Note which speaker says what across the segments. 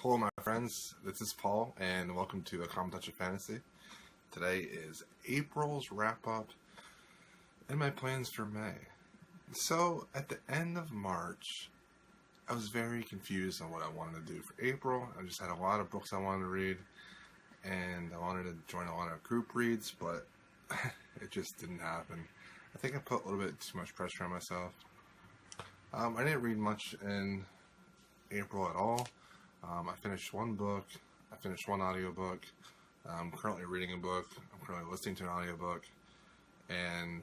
Speaker 1: Hello my friends, this is Paul and welcome to A Common Touch of Fantasy. Today is April's wrap up and my plans for May. So at the end of March, I was very confused on what I wanted to do for April. I just had a lot of books I wanted to read and I wanted to join a lot of group reads, but it just didn't happen. I think I put a little bit too much pressure on myself. I didn't read much in April at all. I finished one book, I finished one audiobook, I'm currently reading a book, I'm currently listening to an audiobook, and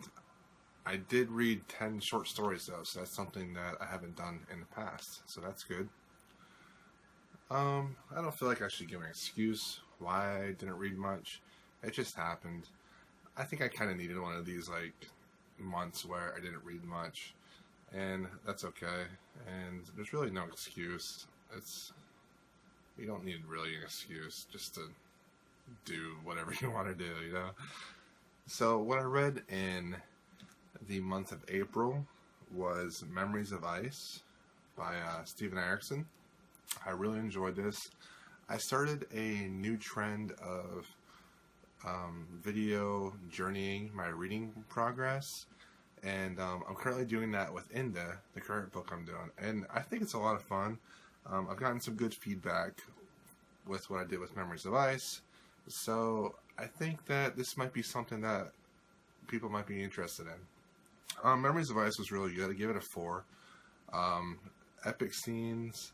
Speaker 1: I did read 10 short stories though, so that's something that I haven't done in the past, so that's good. I don't feel like I should give an excuse why I didn't read much. It just happened. I think I kind of needed one of these months where I didn't read much, and that's okay, and there's really no excuse. You don't need really an excuse just to do whatever you want to do, you know? So what I read in the month of April was Memories of Ice by Steven Erikson. I really enjoyed this. I started a new trend of video journeying my reading progress, and I'm currently doing that with Inda, the current book I'm doing, and I think it's a lot of fun. I've gotten some good feedback with what I did with Memories of Ice, so I think that this might be something that people might be interested in. Memories of Ice was really good. I gave it a 4. Epic scenes,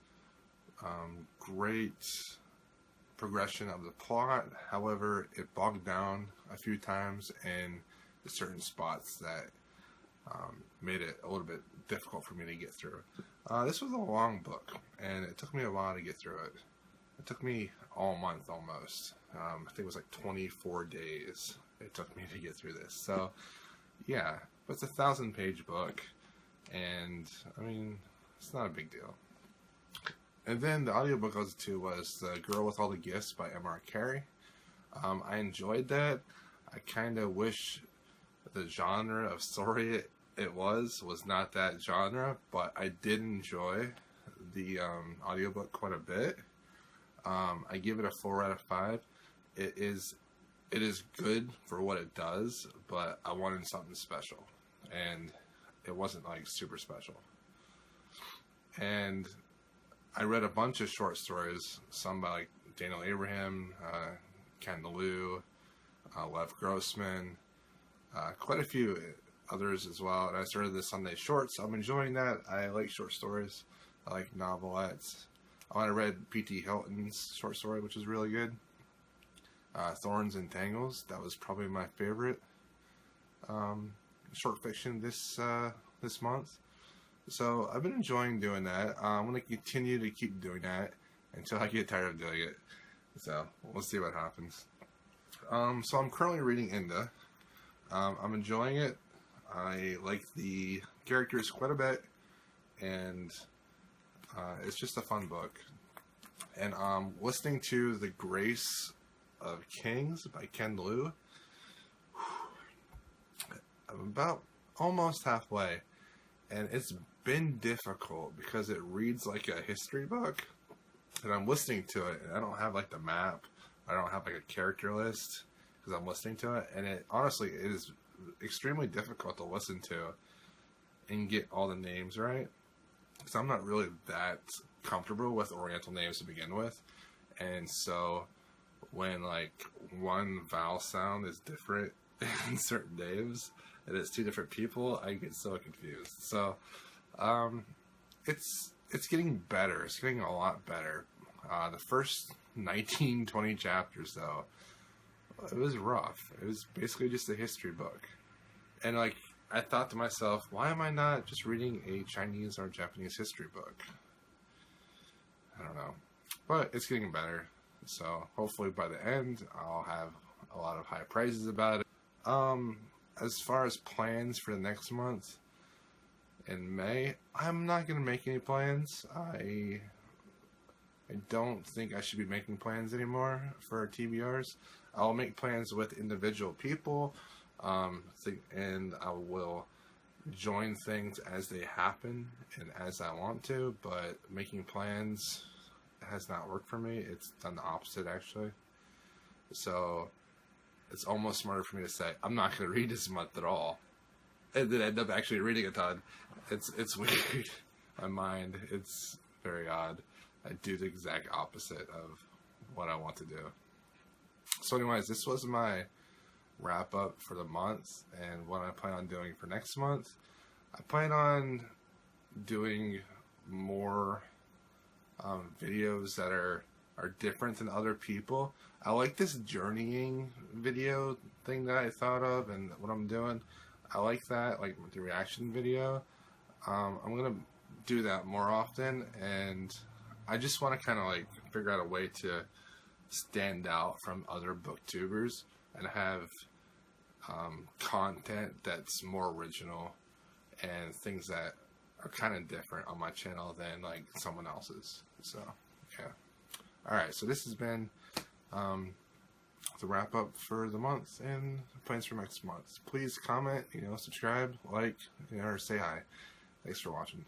Speaker 1: great progression of the plot. However, it bogged down a few times in certain spots that made it a little bit difficult for me to get through. This was a long book, and it took me a while to get through it. It took me all month almost. I think it was like 24 days it took me to get through this. So, yeah, but it's a 1,000-page book, and I mean, it's not a big deal. And then the audiobook I listened to was The Girl with All the Gifts by M.R. Carey. I enjoyed that. I kind of wish the genre of story it was not that genre, but I did enjoy the audiobook quite a bit. I give it a 4 out of 5. It is good for what it does, but I wanted something special, and it wasn't super special. And I read a bunch of short stories, some by Daniel Abraham, Ken Liu, Lev Grossman, quite a few others as well, and I started the Sunday Shorts. I'm enjoying that. I like short stories. I like novelettes. I read P.T. Hilton's short story, which is really good. Thorns and Tangles. That was probably my favorite short fiction this month. So I've been enjoying doing that. I'm going to continue to keep doing that until I get tired of doing it. So we'll see what happens. So I'm currently reading Inda. I'm enjoying it. I like the characters quite a bit, and it's just a fun book. And listening to The Grace of Kings by Ken Liu, I'm about almost halfway, and it's been difficult because it reads like a history book, and I'm listening to it, and I don't have the map, I don't have a character list because I'm listening to it, and it is extremely difficult to listen to and get all the names right, because I'm not really that comfortable with Oriental names to begin with, and so when one vowel sound is different in certain names and it's two different people, I get so confused. So it's getting better. It's getting a lot better. The first 19-20 chapters though, it was rough. It was basically just a history book, and I thought to myself, why am I not just reading a Chinese or Japanese history book? I don't know, but it's getting better. So hopefully by the end, I'll have a lot of high praises about it. As far as plans for the next month in May, I'm not going to make any plans. I don't think I should be making plans anymore for TBRs. I'll make plans with individual people, and I will join things as they happen and as I want to, but making plans has not worked for me. It's done the opposite, actually. So it's almost smarter for me to say, I'm not going to read this month at all. And then end up actually reading a ton. It's weird. My mind, it's very odd. I do the exact opposite of what I want to do. So anyways, this was my wrap up for the month and what I plan on doing for next month. I plan on doing more videos that are different than other people. I like this journeying video thing that I thought of and what I'm doing. I like that, like the reaction video. I'm gonna do that more often, and I just want to kind of like figure out a way to stand out from other booktubers and have content that's more original and things that are kind of different on my channel than like someone else's. So yeah. Alright, so this has been the wrap up for the month and plans for next month. Please comment, subscribe, like, or say hi. Thanks for watching.